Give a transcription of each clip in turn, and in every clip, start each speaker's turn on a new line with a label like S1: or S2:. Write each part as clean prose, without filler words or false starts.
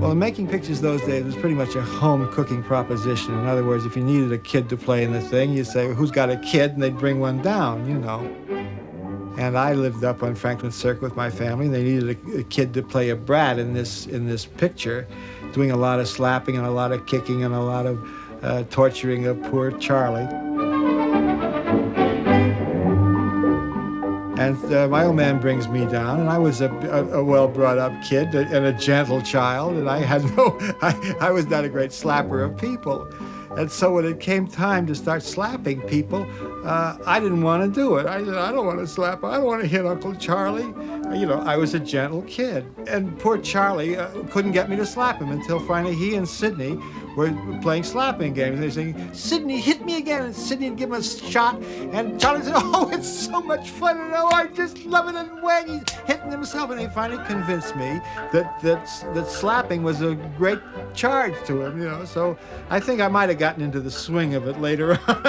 S1: Well, making pictures those days was pretty much a home cooking proposition. In other words, if you needed a kid to play in the thing, you'd say, who's got a kid? And they'd bring one down, you know. And I lived up on Franklin Circuit with my family, and they needed a kid to play a brat in this picture, doing a lot of slapping and a lot of kicking and a lot of torturing of poor Charlie. And my old man brings me down, and I was a well-brought-up kid and a gentle child, and I was not a great slapper of people. And so when it came time to start slapping people, I didn't want to do it. I said, I don't want to slap, I don't want to hit Uncle Charlie. You know, I was a gentle kid. And poor Charlie couldn't get me to slap him until finally he and Sidney were playing slapping games. They were saying, Sidney, hit me again. And Sidney would give him a shot. And Charlie said, oh, it's so much fun. And oh, I just love it. And when he's hitting himself. And they finally convinced me that slapping was a great charge to him, you know. So I think I might have gotten into the swing of it later on.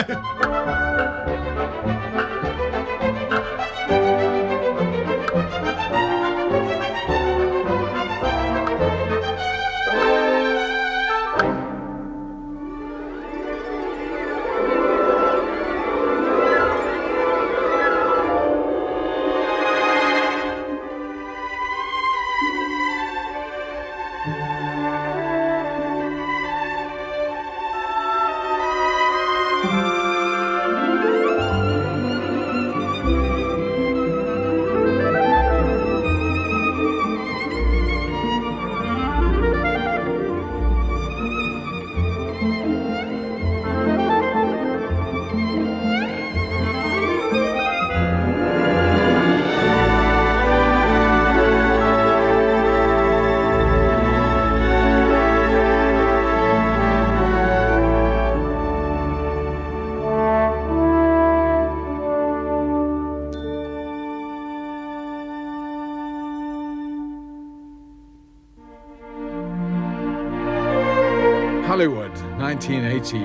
S2: Hollywood, 1918.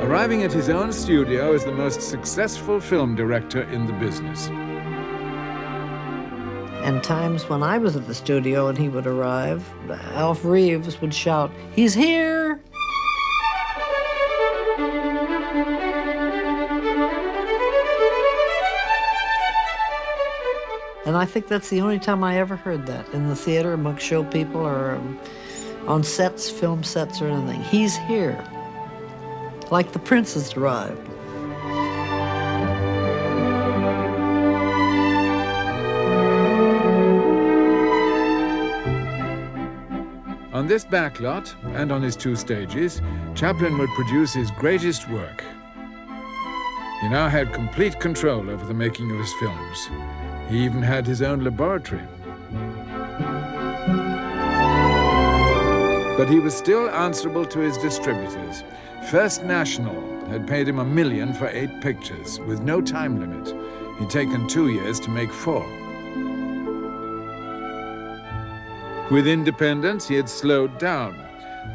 S2: Arriving at his own studio as the most successful film director in the business.
S3: And times when I was at the studio and he would arrive, Alf Reeves would shout, "He's here!" And I think that's the only time I ever heard that, in the theater, among show people, or on sets, film sets, or anything. He's here. Like the prince has arrived.
S2: On this backlot, and on his two stages, Chaplin would produce his greatest work. He now had complete control over the making of his films. He even had his own laboratory. But he was still answerable to his distributors. First National had paid him $1 million for 8 pictures, with no time limit. He'd taken 2 years to make 4. With independence, he had slowed down.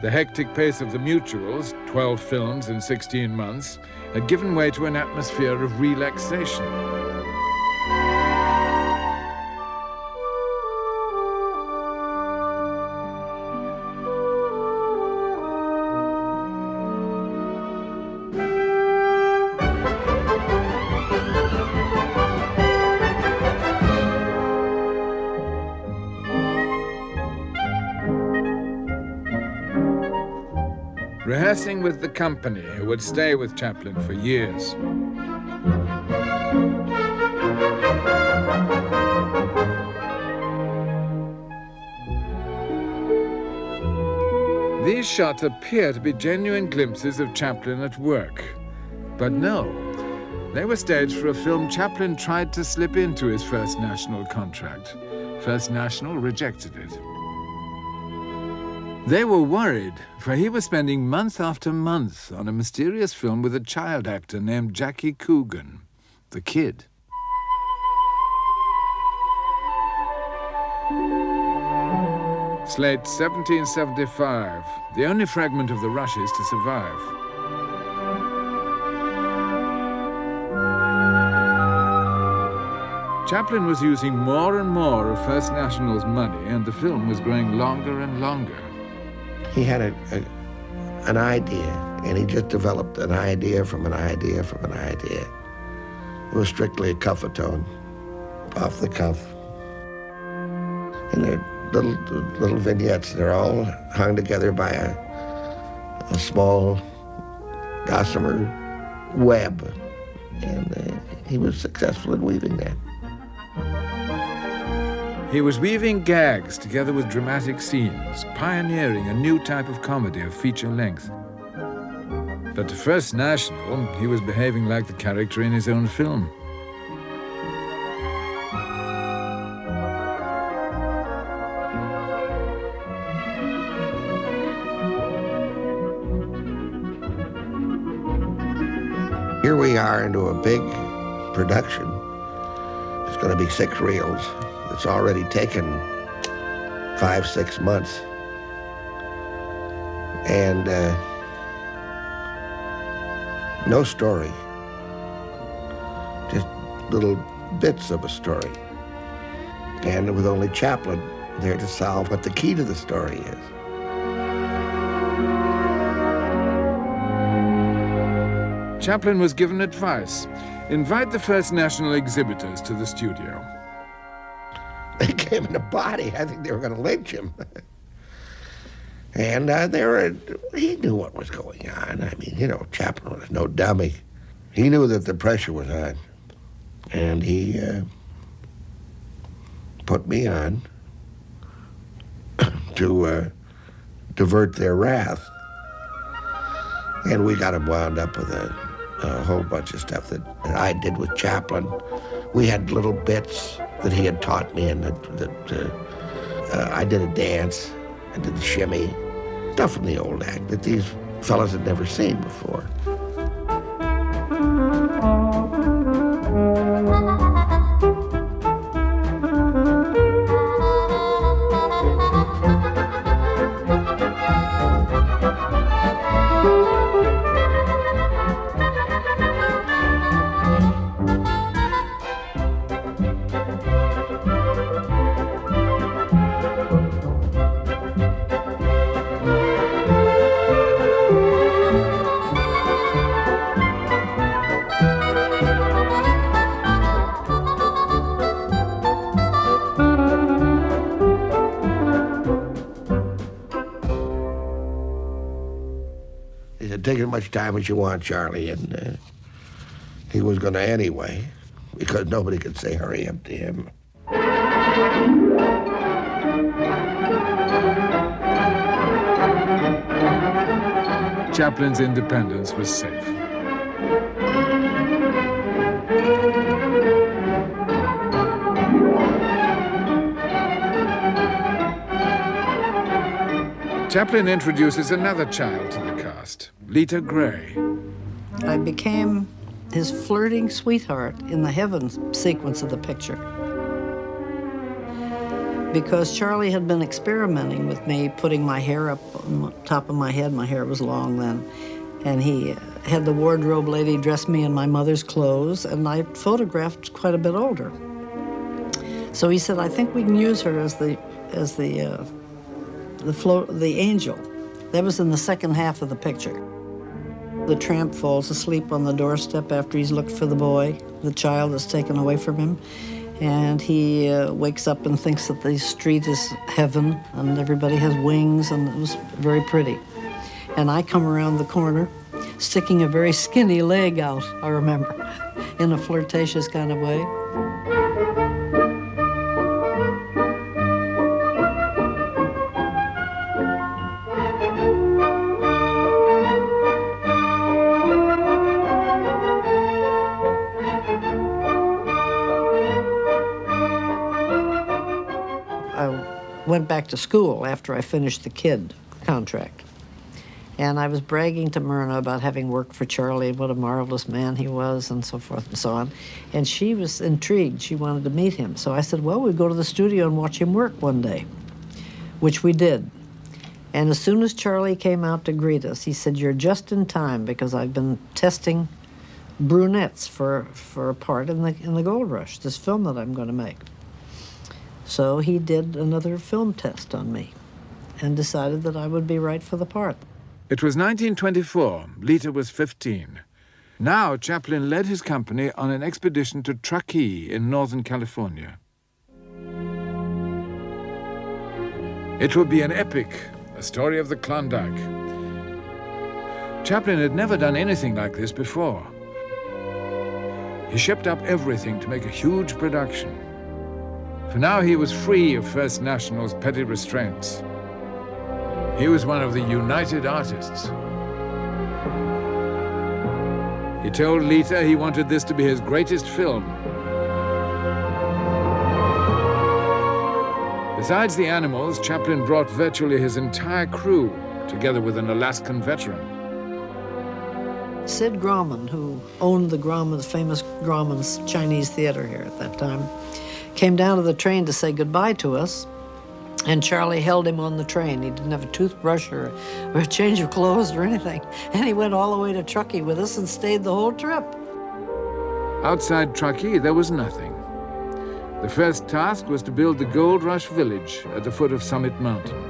S2: The hectic pace of the Mutuals, 12 films in 16 months, had given way to an atmosphere of relaxation. Rehearsing with the company, who would stay with Chaplin for years. These shots appear to be genuine glimpses of Chaplin at work. But no, they were staged for a film Chaplin tried to slip into his First National contract. First National rejected it. They were worried, for he was spending month after month on a mysterious film with a child actor named Jackie Coogan, the Kid. Slate 1775, the only fragment of the rushes to survive. Chaplin was using more and more of First National's money, and the film was growing longer and longer.
S4: He had an idea, and he just developed an idea from an idea from an idea. It was strictly a cuff-a-tone, off the cuff. And they're little vignettes. They're all hung together by a small gossamer web, and he was successful in weaving that.
S2: He was weaving gags together with dramatic scenes, pioneering a new type of comedy of feature length. But to First National, he was behaving like the character in his own film.
S4: Here we are into a big production. It's going to be 6 reels. It's already taken 5-6 months. And no story. Just little bits of a story. And with only Chaplin there to solve what the key to the story is.
S2: Chaplin was given advice. Invite the First National exhibitors to the studio.
S4: They came in a body. I think they were going to lynch him. And he knew what was going on. I mean, you know, Chaplin was no dummy. He knew that the pressure was on. And he put me on to divert their wrath. And we got him wound up with a whole bunch of stuff that I did with Chaplin. We had little bits that he had taught me, and I did a dance, I did the shimmy, stuff from the old act that these fellas had never seen before. He said, take as much time as you want, Charlie, and he was going to anyway, because nobody could say hurry up to him.
S2: Chaplin's independence was safe. Chaplin introduces another child to the cast, Lita Gray.
S3: I became his flirting sweetheart in the heaven sequence of the picture. Because Charlie had been experimenting with me, putting my hair up on the top of my head. My hair was long then. And he had the wardrobe lady dress me in my mother's clothes, and I photographed quite a bit older. So he said, I think we can use her as the angel. That was in the second half of the picture. The tramp falls asleep on the doorstep after he's looked for the boy. The child is taken away from him. And he wakes up and thinks that the street is heaven and everybody has wings, and it was very pretty. And I come around the corner, sticking a very skinny leg out, I remember, in a flirtatious kind of way. Went back to school after I finished the kid contract. And I was bragging to Myrna about having worked for Charlie, what a marvelous man he was, and so forth and so on. And she was intrigued. She wanted to meet him. So I said, well, we'd go to the studio and watch him work one day, which we did. And as soon as Charlie came out to greet us, he said, you're just in time, because I've been testing brunettes for a part in the Gold Rush, this film that I'm going to make. So he did another film test on me and decided that I would be right for the part.
S2: It was 1924. Lita was 15. Now Chaplin led his company on an expedition to Truckee in Northern California. It would be an epic, a story of the Klondike. Chaplin had never done anything like this before. He shipped up everything to make a huge production. For now he was free of First National's petty restraints. He was one of the united artists. He told Lita he wanted this to be his greatest film. Besides the animals, Chaplin brought virtually his entire crew, together with an Alaskan veteran.
S3: Sid Grauman, who owned the famous Grauman's Chinese theater here at that time, came down to the train to say goodbye to us, and Charlie held him on the train. He didn't have a toothbrush or a change of clothes or anything. And he went all the way to Truckee with us and stayed the whole trip.
S2: Outside Truckee, there was nothing. The first task was to build the Gold Rush Village at the foot of Summit Mountain.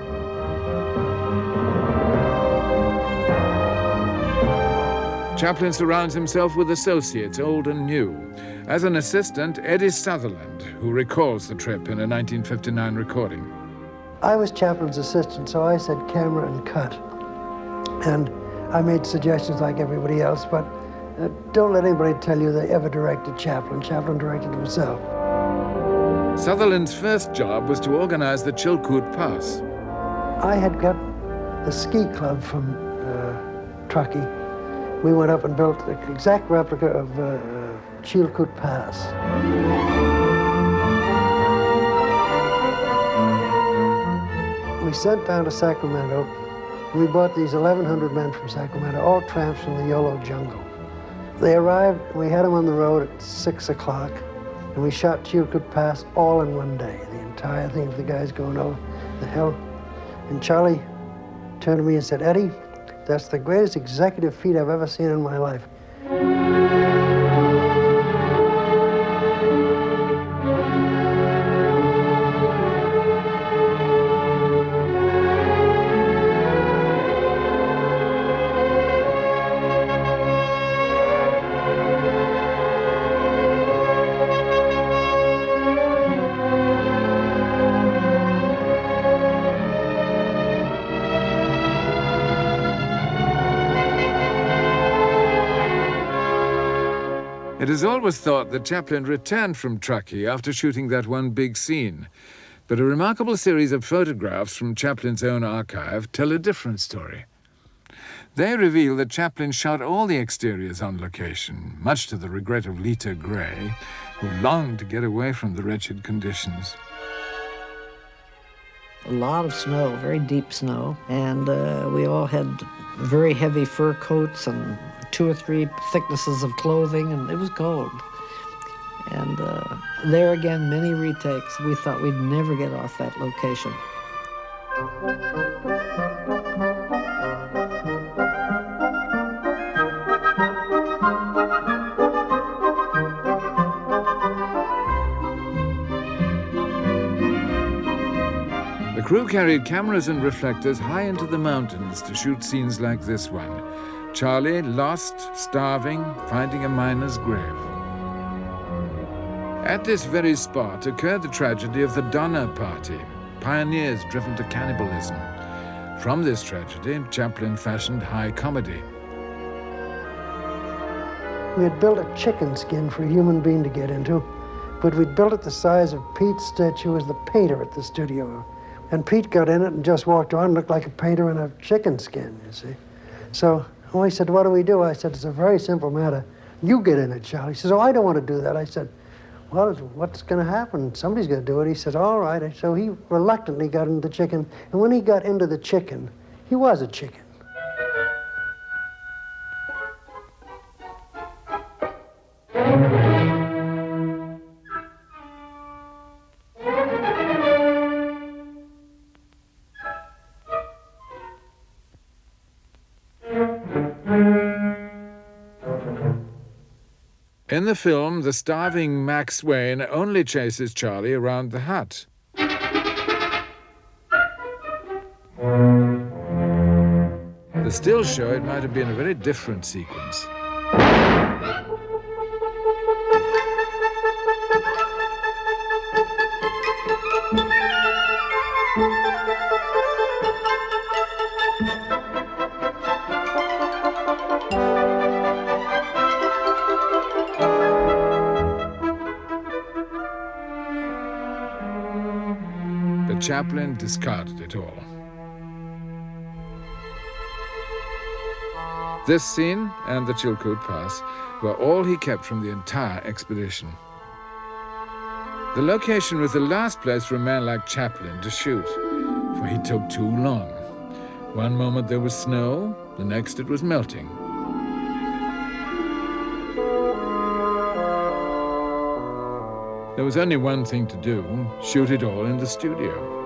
S2: Chaplin surrounds himself with associates, old and new. As an assistant, Eddie Sutherland, who recalls the trip in a 1959 recording.
S5: I was Chaplin's assistant, so I said camera and cut. And I made suggestions like everybody else, but don't let anybody tell you they ever directed Chaplin. Chaplin directed himself.
S2: Sutherland's first job was to organize the Chilkoot Pass.
S5: I had got the ski club from Truckee. We went up and built the exact replica of Chilkoot Pass. We sent down to Sacramento. We brought these 1,100 men from Sacramento, all tramps from the Yolo jungle. They arrived, we had them on the road at 6 o'clock, and we shot Chilkoot Pass all in one day, the entire thing of the guys going over the hill. And Charlie turned to me and said, "Eddie, that's the greatest executive feat I've ever seen in my life."
S2: It is always thought that Chaplin returned from Truckee after shooting that one big scene. But a remarkable series of photographs from Chaplin's own archive tell a different story. They reveal that Chaplin shot all the exteriors on location, much to the regret of Lita Gray, who longed to get away from the wretched conditions.
S3: A lot of snow, very deep snow, and we all had very heavy fur coats and 2 or 3 thicknesses of clothing, and it was cold. And there again, many retakes. We thought we'd never get off that location.
S2: The crew carried cameras and reflectors high into the mountains to shoot scenes like this one. Charlie, lost, starving, finding a miner's grave. At this very spot occurred the tragedy of the Donner Party, pioneers driven to cannibalism. From this tragedy, Chaplin fashioned high comedy.
S5: We had built a chicken skin for a human being to get into, but we'd built it the size of Pete Stitch, who was the painter at the studio. And Pete got in it and just walked around and looked like a painter in a chicken skin, you see. So he said, "What do we do?" I said, "It's a very simple matter. You get in it, Charlie." He says, "Oh, I don't want to do that." I said, "Well, what's going to happen? Somebody's going to do it." He said, "All right." So he reluctantly got into the chicken. And when he got into the chicken, he was a chicken.
S2: In the film, the starving Max Wayne only chases Charlie around the hut. The stills show it might have been a very different sequence. But Chaplin discarded it all. This scene and the Chilkoot Pass were all he kept from the entire expedition. The location was the last place for a man like Chaplin to shoot, for he took too long. One moment there was snow, the next it was melting. There was only one thing to do, shoot it all in the studio.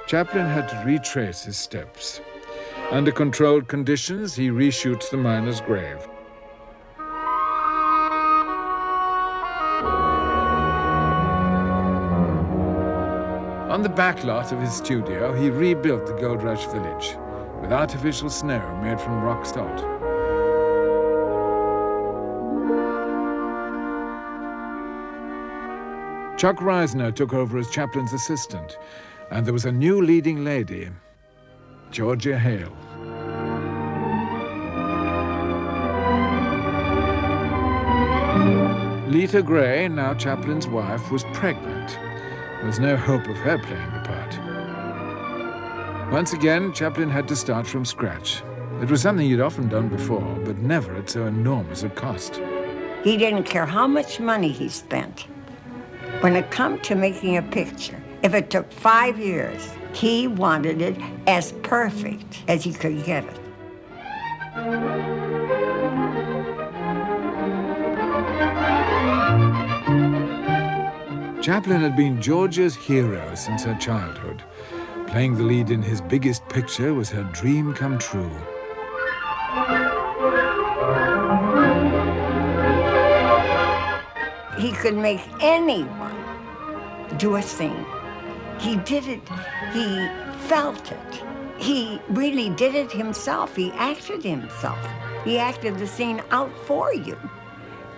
S2: Chaplin had to retrace his steps. Under controlled conditions, he reshoots the miner's grave. On the back lot of his studio, he rebuilt the Gold Rush village with artificial snow made from rock salt. Chuck Reisner took over as Chaplin's assistant, and there was a new leading lady, Georgia Hale. Lita Gray, now Chaplin's wife, was pregnant. There was no hope of her playing the part. Once again, Chaplin had to start from scratch. It was something he'd often done before, but never at so enormous a cost.
S6: He didn't care how much money he spent. When it come to making a picture, if it took 5 years, he wanted it as perfect as he could get it.
S2: Chaplin had been Georgia's hero since her childhood. Playing the lead in his biggest picture was her dream come true.
S6: He could make anyone do a scene. He did it, he felt it. He really did it himself. He acted himself. He acted the scene out for you,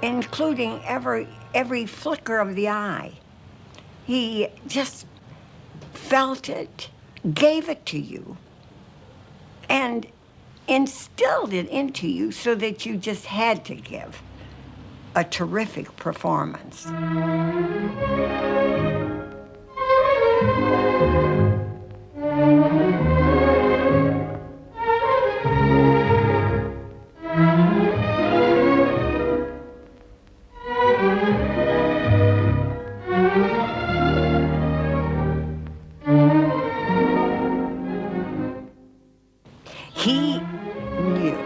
S6: including every flicker of the eye. He just felt it, gave it to you, and instilled it into you so that you just had to give a terrific performance. He knew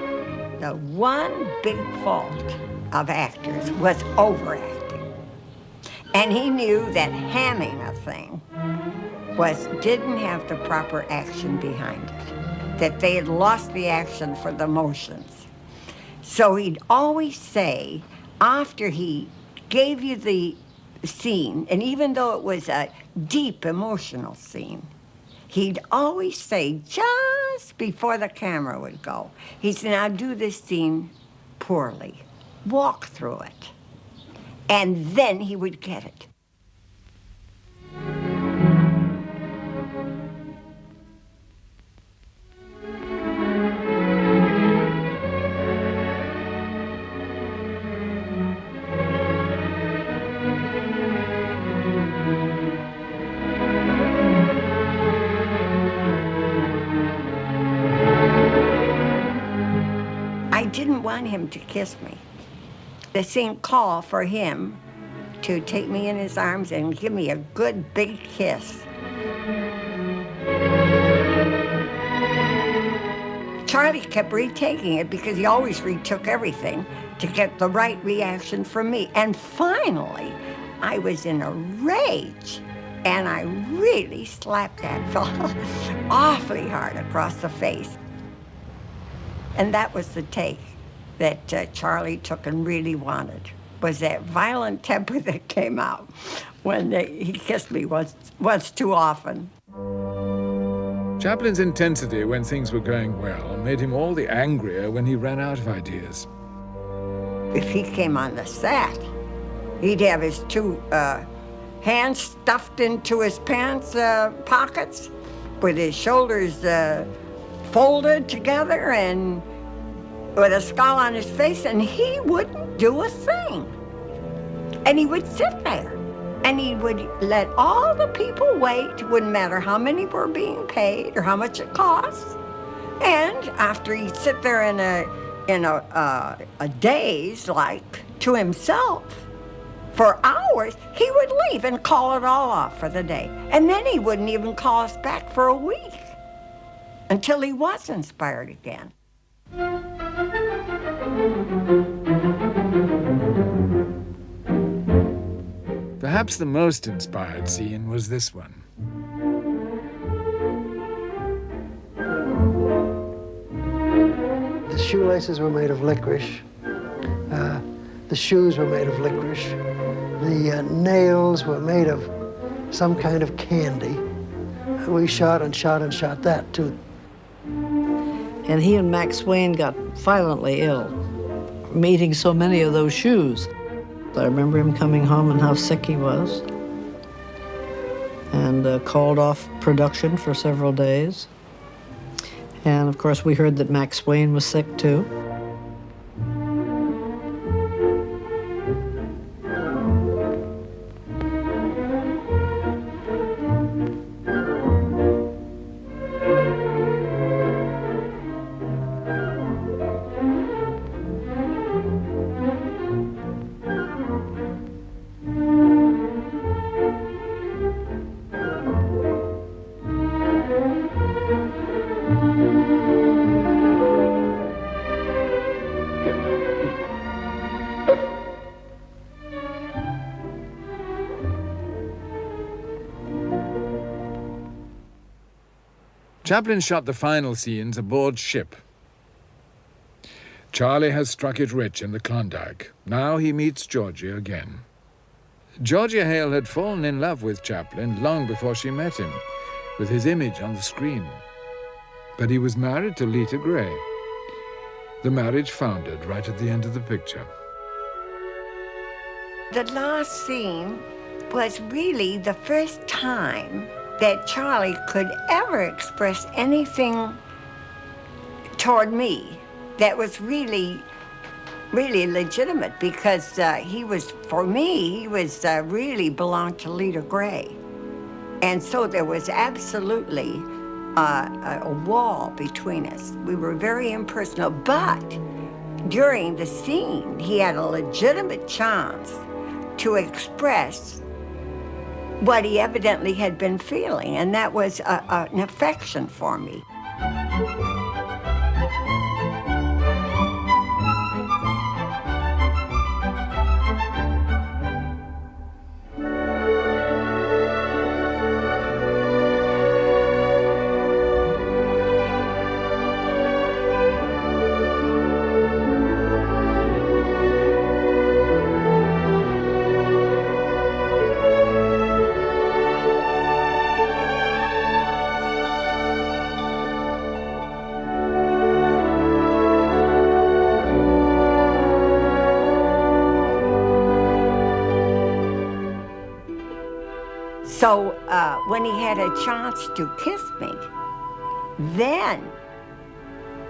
S6: the one big fault of actors was overacting. And he knew that hamming a thing didn't have the proper action behind it, that they had lost the action for the motions. So he'd always say, after he gave you the scene, and even though it was a deep emotional scene, he'd always say, just before the camera would go, he said, now do this scene poorly. Walk through it. And then he would get it. I didn't want him to kiss me. The scene called for him to take me in his arms and give me a good big kiss. Charlie kept retaking it because he always retook everything to get the right reaction from me. And finally, I was in a rage. And I really slapped that fella awfully hard across the face. And that was the take that Charlie took and really wanted, was that violent temper that came out when he kissed me once too often.
S2: Chaplin's intensity when things were going well made him all the angrier when he ran out of ideas.
S6: If he came on the set, he'd have his two hands stuffed into his pants pockets with his shoulders folded together and with a scowl on his face, and he wouldn't do a thing. And he would sit there, and he would let all the people wait. It wouldn't matter how many were being paid or how much it cost. And after he'd sit there in a daze, like to himself, for hours, he would leave and call it all off for the day. And then he wouldn't even call us back for a week until he was inspired again.
S2: Perhaps the most inspired scene was this one.
S5: The shoelaces were made of licorice. The shoes were made of licorice. The nails were made of some kind of candy. We shot and shot and shot that, too.
S3: And he and Max Wayne got violently ill from eating so many of those shoes. I remember him coming home and how sick he was, and called off production for several days. And of course, we heard that Max Wayne was sick too.
S2: Chaplin shot the final scenes aboard ship. Charlie has struck it rich in the Klondike. Now he meets Georgia again. Georgia Hale had fallen in love with Chaplin long before she met him, with his image on the screen. But he was married to Lita Gray. The marriage foundered right at the end of the picture.
S6: The last scene was really the first time that Charlie could ever express anything toward me that was really legitimate, because he was, for me, he was really belonged to Lita Gray. And so there was absolutely a wall between us. We were very impersonal, but during the scene, he had a legitimate chance to express what he evidently had been feeling, and that was an affection for me. So when he had a chance to kiss me, then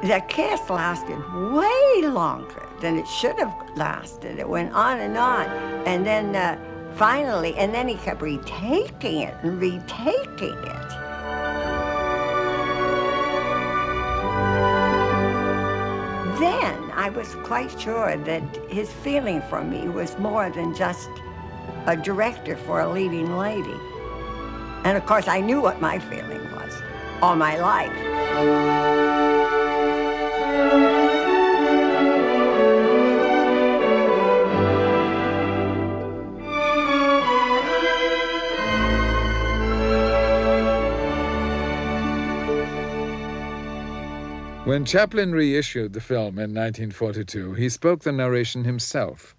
S6: the kiss lasted way longer than it should have lasted. It went on, and then finally, and then he kept retaking it and retaking it. Then I was quite sure that his feeling for me was more than just a director for a leading lady. And of course, I knew what my feeling was all my life.
S2: When Chaplin reissued the film in 1942, he spoke the narration himself,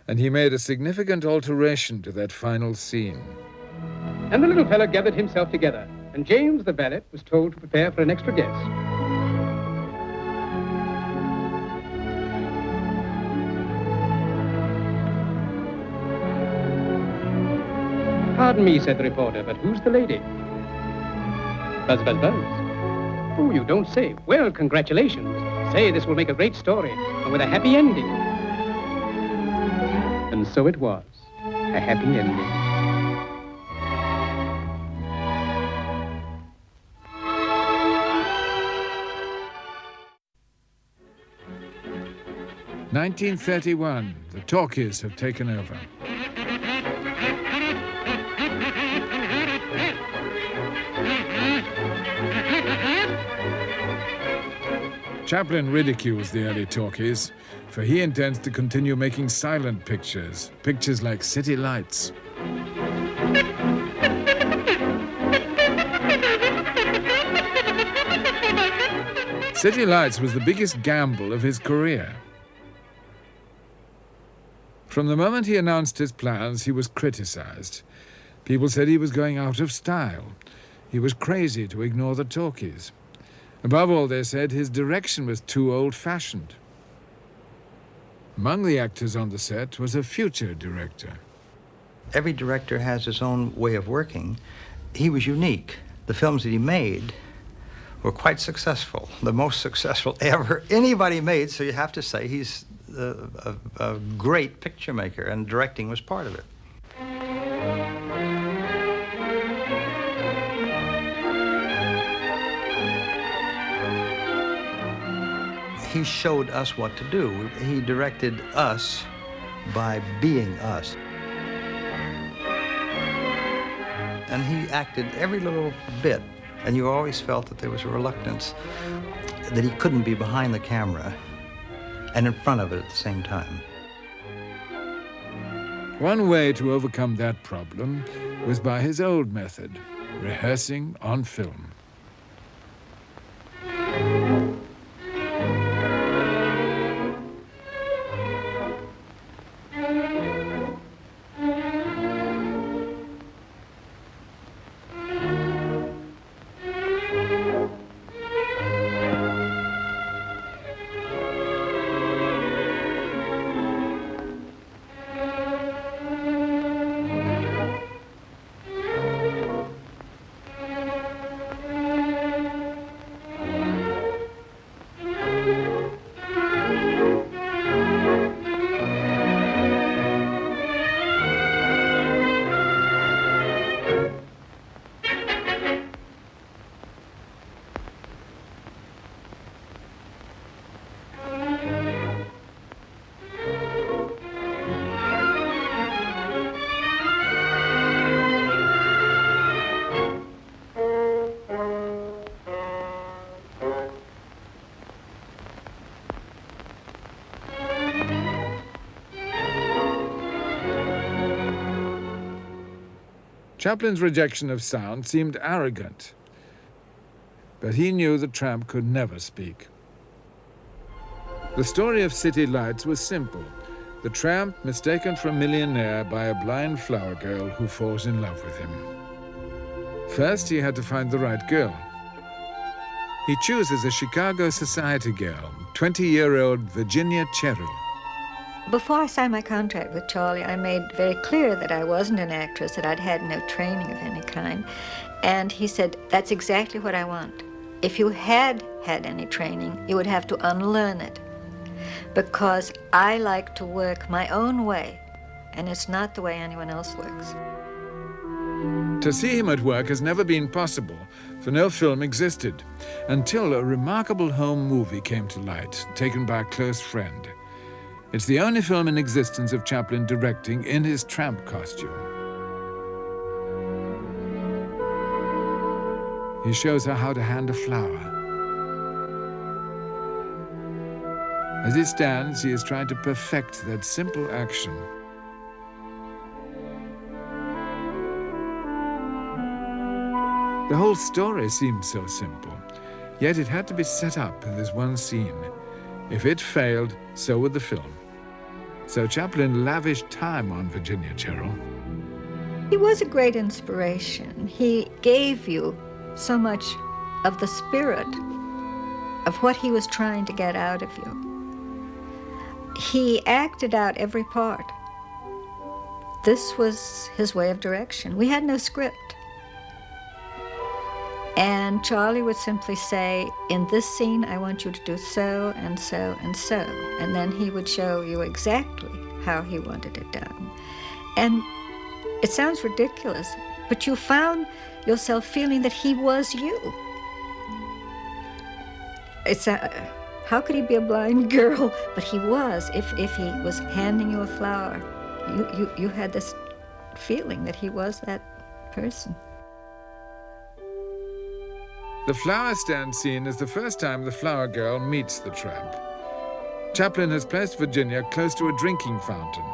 S2: and he made a significant alteration to that final scene.
S7: And the little fellow gathered himself together, and James, the valet, was told to prepare for an extra guest. Pardon me, said the reporter, but who's the lady? Buzz, buzz, buzz. Oh, you don't say. Well, congratulations. Say, this will make a great story, and with a happy ending. And so it was, a happy ending.
S2: "1931, the talkies have taken over. Chaplin ridicules the early talkies, for he intends to continue making silent pictures, pictures like City Lights. City Lights was the biggest gamble of his career. From the moment he announced his plans, he was criticized. People said he was going out of style. He was crazy to ignore the talkies. Above all, they said his direction was too old-fashioned. Among the actors on the set was a future director.
S8: Every director has his own way of working. He was unique. The films that he made were quite successful, the most successful ever anybody made, so you have to say he's a great picture maker, and directing was part of it. He showed us what to do. He directed us by being us. And he acted every little bit, and you always felt that there was a reluctance that he couldn't be behind the camera and in front of it at the same time.
S2: One way to overcome that problem was by his old method, rehearsing on film. Chaplin's rejection of sound seemed arrogant, but he knew the tramp could never speak. The story of City Lights was simple. The tramp mistaken for a millionaire by a blind flower girl who falls in love with him. First, he had to find the right girl. He chooses a Chicago society girl, 20-year-old Virginia Cherrill.
S9: Before I signed my contract with Charlie, I made very clear that I wasn't an actress, that I'd had no training of any kind. And he said, that's exactly what I want. If you had had any training, you would have to unlearn it. Because I like to work my own way, and it's not the way anyone else works.
S2: To see him at work has never been possible, for no film existed, until a remarkable home movie came to light, taken by a close friend. It's the only film in existence of Chaplin directing in his tramp costume. He shows her how to hand a flower. As he stands, he is trying to perfect that simple action. The whole story seems so simple. Yet it had to be set up in this one scene. If it failed, so would the film. So Chaplin lavished time on Virginia Cheryl.
S9: He was a great inspiration. He gave you so much of the spirit of what he was trying to get out of you. He acted out every part. This was his way of direction. We had no script. And Charlie would simply say, in this scene, I want you to do so and so and so. And then he would show you exactly how he wanted it done. And it sounds ridiculous, but you found yourself feeling that he was you. How could he be a blind girl? But he was. If he was handing you a flower, you had this feeling that he was that person.
S2: The flower stand scene is the first time the flower girl meets the tramp. Chaplin has placed Virginia close to a drinking fountain,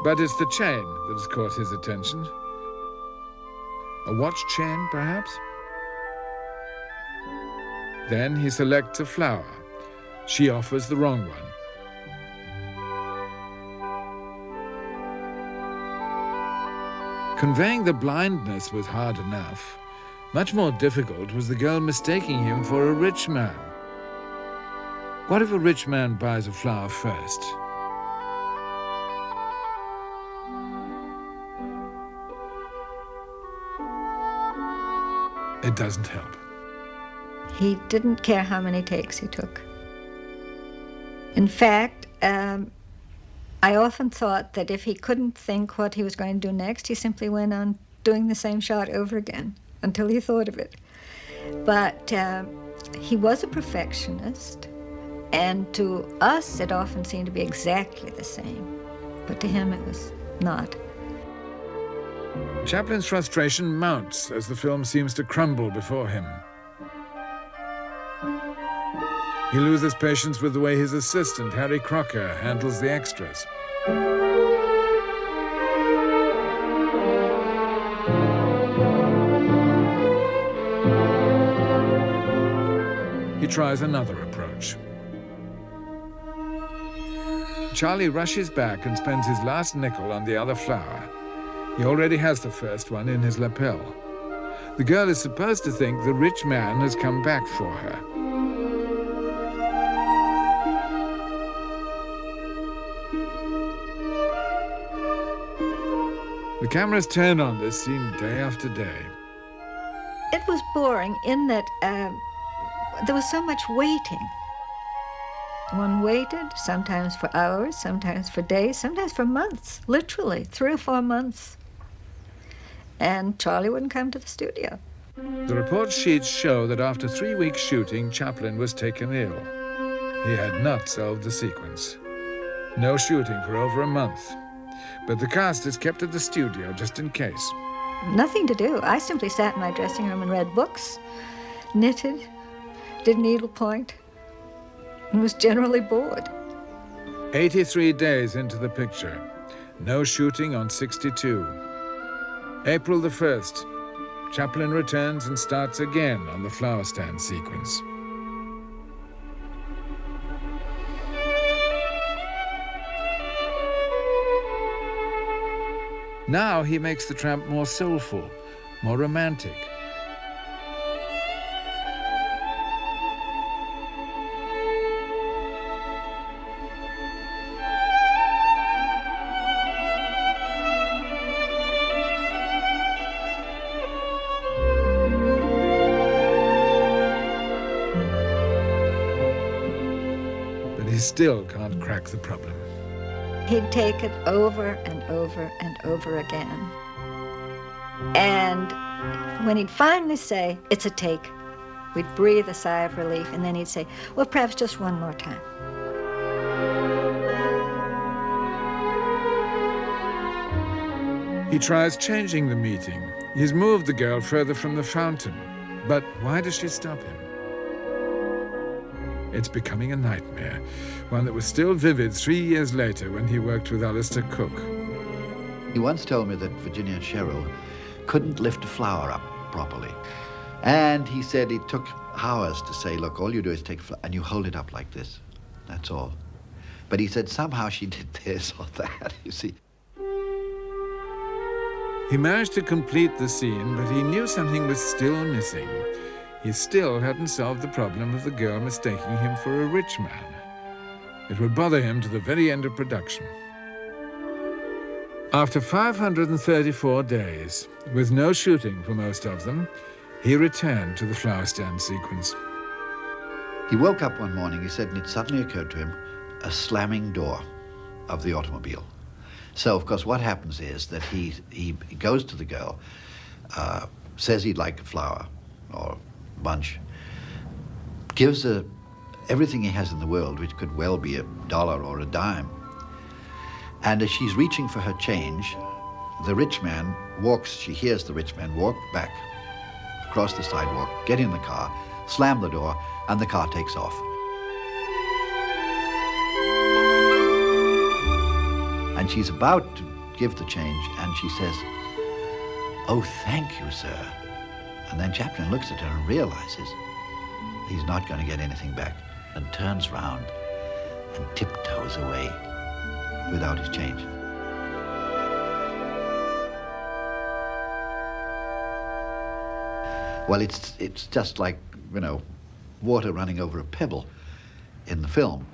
S2: but it's the chain that has caught his attention. A watch chain, perhaps? Then he selects a flower. She offers the wrong one. Conveying the blindness was hard enough. Much more difficult was the girl mistaking him for a rich man. What if a rich man buys a flower first? It doesn't help.
S9: He didn't care how many takes he took. In fact, I often thought that if he couldn't think what he was going to do next, he simply went on doing the same shot over again until he thought of it. But he was a perfectionist, and to us it often seemed to be exactly the same, but to him it was not.
S2: Chaplin's frustration mounts as the film seems to crumble before him. He loses patience with the way his assistant, Harry Crocker, handles the extras. He tries another approach. Charlie rushes back and spends his last nickel on the other flower. He already has the first one in his lapel. The girl is supposed to think the rich man has come back for her. The cameras turn on this scene day after day.
S9: It was boring in that there was so much waiting. One waited, sometimes for hours, sometimes for days, sometimes for months, literally 3 or 4 months. And Charlie wouldn't come to the studio.
S2: The report sheets show that after 3 weeks shooting, Chaplin was taken ill. He had not solved the sequence. No shooting for over a month. But the cast is kept at the studio just in case.
S9: Nothing to do. I simply sat in my dressing room and read books, knitted, did needlepoint, and was generally bored.
S2: 83 days into the picture. No shooting on 62. April the 1st. Chaplin returns and starts again on the flower stand sequence. Now he makes the tramp more soulful, more romantic. But he still can't crack the problem.
S9: He'd take it over and over and over again. And when he'd finally say, it's a take, we'd breathe a sigh of relief, and then he'd say, well, perhaps just one more time.
S2: He tries changing the meeting. He's moved the girl further from the fountain. But why does she stop him? It's becoming a nightmare, one that was still vivid 3 years later when he worked with Alistair Cook.
S10: He once told me that Virginia Cheryl couldn't lift a flower up properly. And he said it took hours to say, look, all you do is take and you hold it up like this. That's all. But he said somehow she did this or that, you see.
S2: He managed to complete the scene, but he knew something was still missing. He still hadn't solved the problem of the girl mistaking him for a rich man. It would bother him to the very end of production. After 534 days, with no shooting for most of them, he returned to the flower stand sequence.
S10: He woke up one morning, he said, and it suddenly occurred to him, a slamming door of the automobile. So, of course, what happens is that he goes to the girl, says he'd like a flower or a bunch, gives her everything he has in the world, which could well be $1 or a dime. And as she's reaching for her change, the rich man walks, she hears the rich man walk back across the sidewalk, get in the car, slam the door, and the car takes off. And she's about to give the change, and she says, "Oh, thank you, sir." And then Chaplin looks at her and realizes he's not going to get anything back, and turns round and tiptoes away without his change. Well, it's just like, you know, water running over a pebble in the film.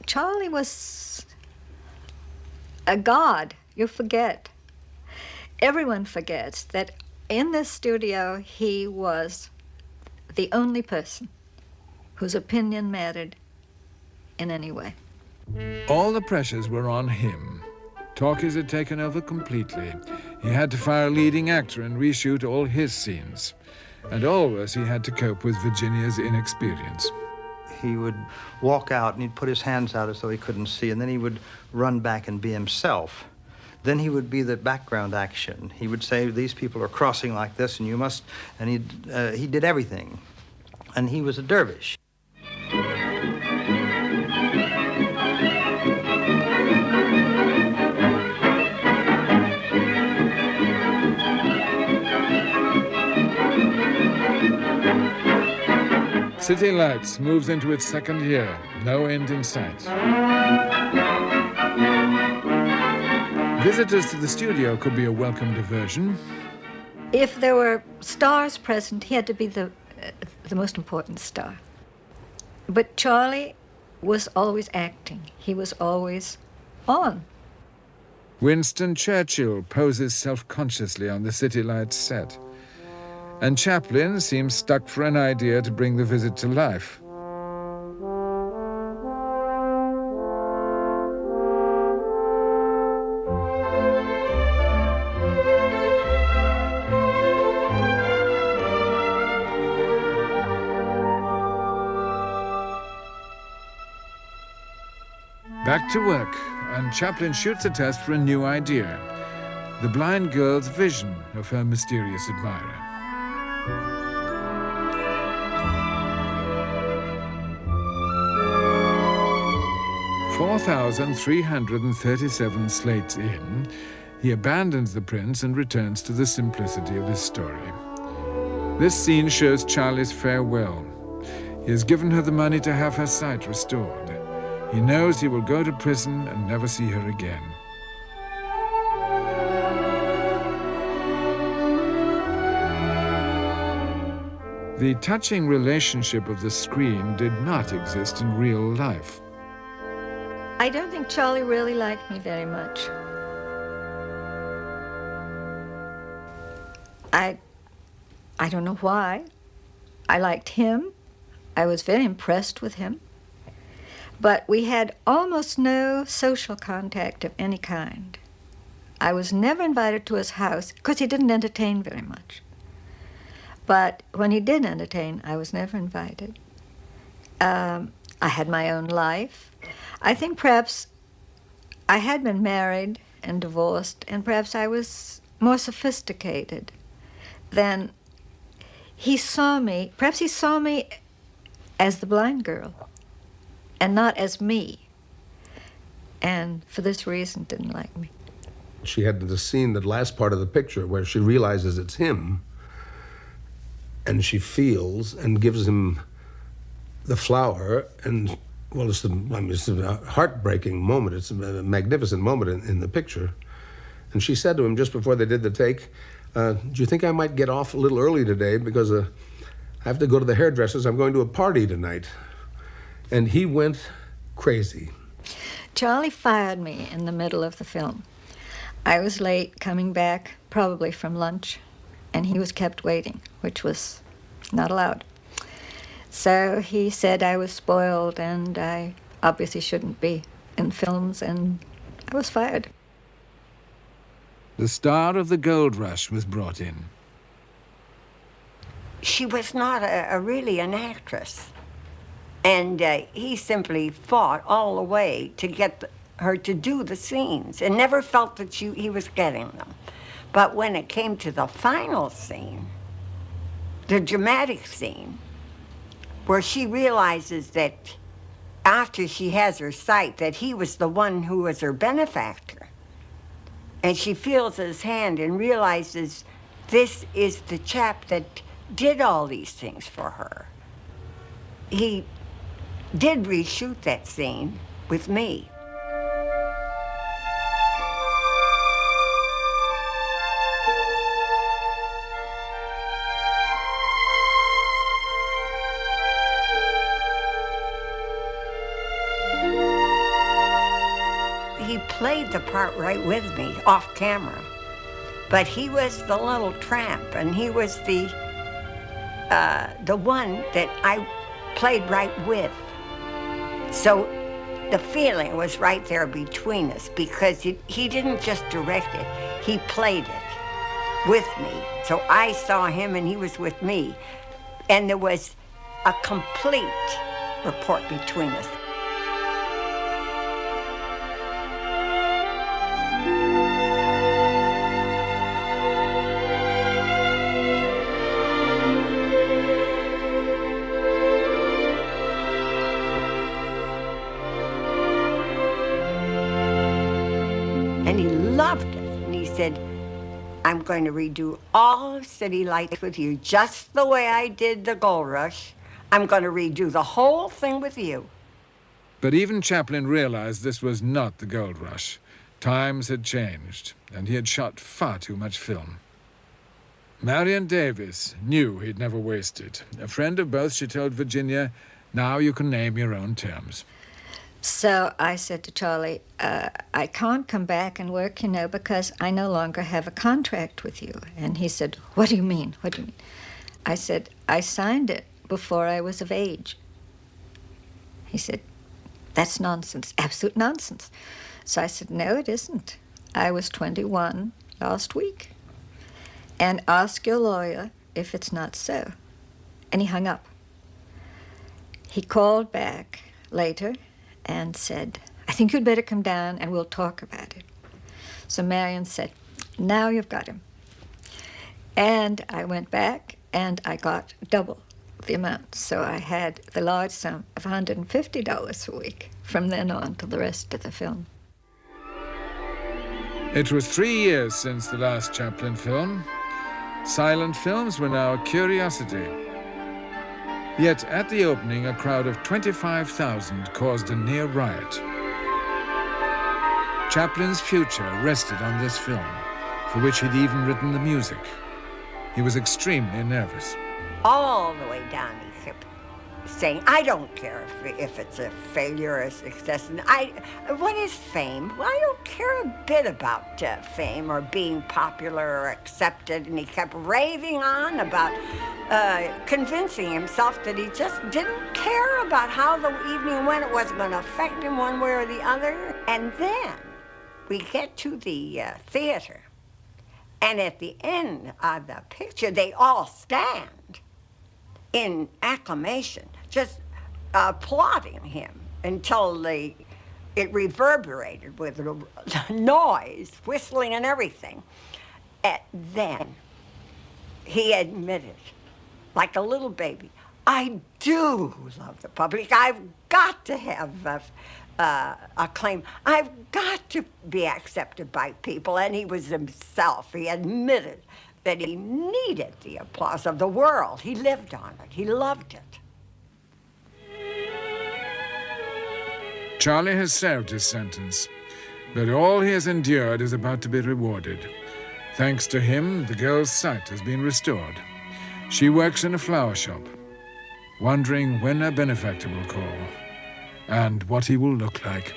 S9: Charlie was a god. You forget. Everyone forgets that in this studio he was the only person whose opinion mattered in any way.
S2: All the pressures were on him. Talkies had taken over completely. He had to fire a leading actor and reshoot all his scenes. And always he had to cope with Virginia's inexperience.
S8: He would walk out and he'd put his hands out as though he couldn't see, and then he would run back and be himself. Then he would be the background action. He would say, these people are crossing like this, and you must, and he did everything. And he was a dervish.
S2: City Lights moves into its second year, no end in sight. Visitors to the studio could be a welcome diversion.
S9: If there were stars present, he had to be the most important star. But Charlie was always acting. He was always on.
S2: Winston Churchill poses self-consciously on the City Lights set. And Chaplin seems stuck for an idea to bring the visit to life. Back to work, and Chaplin shoots a test for a new idea: the blind girl's vision of her mysterious admirer. "4,337 slates in, he abandons the prince and returns to the simplicity of his story. This scene shows Charlie's farewell. He has given her the money to have her sight restored. He knows he will go to prison and never see her again. The touching relationship of the screen did not exist in real life.
S9: I don't think Charlie really liked me very much. I don't know why. I liked him. I was very impressed with him. But we had almost no social contact of any kind. I was never invited to his house because he didn't entertain very much. But when he did entertain, I was never invited. I had my own life. I think perhaps I had been married and divorced, and perhaps I was more sophisticated than he saw me. Perhaps he saw me as the blind girl and not as me, and for this reason didn't like me.
S11: She had the scene, the last part of the picture, where she realizes it's him, and she feels and gives him the flower, and well, it's a heartbreaking moment. It's a magnificent moment in the picture. And she said to him just before they did the take, do you think I might get off a little early today because I have to go to the hairdresser's. I'm going to a party tonight. And he went crazy.
S9: Charlie fired me in the middle of the film. I was late coming back, probably from lunch, and he was kept waiting, which was not allowed. So he said I was spoiled and I obviously shouldn't be in films, and I was fired.
S2: The star of the gold rush was brought in.
S6: She was not really an actress. And he simply fought all the way to get her to do the scenes and never felt that he was getting them. But when it came to the final scene, the dramatic scene, where she realizes that after she has her sight, that he was the one who was her benefactor, and she feels his hand and realizes this is the chap that did all these things for her. He did reshoot that scene with me. He played the part right with me, off camera. But he was the little tramp, and he was the one that I played right with. So the feeling was right there between us, because he didn't just direct it, he played it with me. So I saw him and he was with me, and there was a complete rapport between us. said, I'm going to redo all of City Lights with you, just the way I did the Gold Rush. I'm going to redo the whole thing with you.
S2: But even Chaplin realized this was not the Gold Rush. Times had changed, and he had shot far too much film. Marion Davis knew he'd never wasted. A friend of both, she told Virginia, now you can name your own terms.
S9: So I said to Charlie, I can't come back and work, because I no longer have a contract with you. And he said, what do you mean? What do you mean? I said, I signed it before I was of age. He said, that's nonsense, absolute nonsense. So I said, no, it isn't. I was 21 last week. And ask your lawyer if it's not so. And he hung up. He called back later and said, I think you'd better come down and we'll talk about it. So Marion said, now you've got him. And I went back and I got double the amount. So I had the large sum of $150 a week from then on to the rest of the film.
S2: It was 3 years since the last Chaplin film. Silent films were now a curiosity. Yet at the opening, a crowd of 25,000 caused a near riot. Chaplin's future rested on this film, for which he'd even written the music. He was extremely nervous.
S6: All the way down, he kept saying, I don't care if it's a failure or a success. And what is fame? Well, I don't care a bit about fame or being popular or accepted. And he kept raving on about convincing himself that he just didn't care about how the evening went. It wasn't going to affect him one way or the other. And then we get to the theater. And at the end of the picture, they all stand in acclamation, just applauding him until it reverberated with noise, whistling and everything. And then he admitted, like a little baby, I do love the public. I've got to have acclaim. I've got to be accepted by people. And he was himself. He admitted that he needed the applause of the world. He lived on it. He loved it.
S2: Charlie has served his sentence, but all he has endured is about to be rewarded. Thanks to him, the girl's sight has been restored. She works in a flower shop, wondering when her benefactor will call and what he will look like.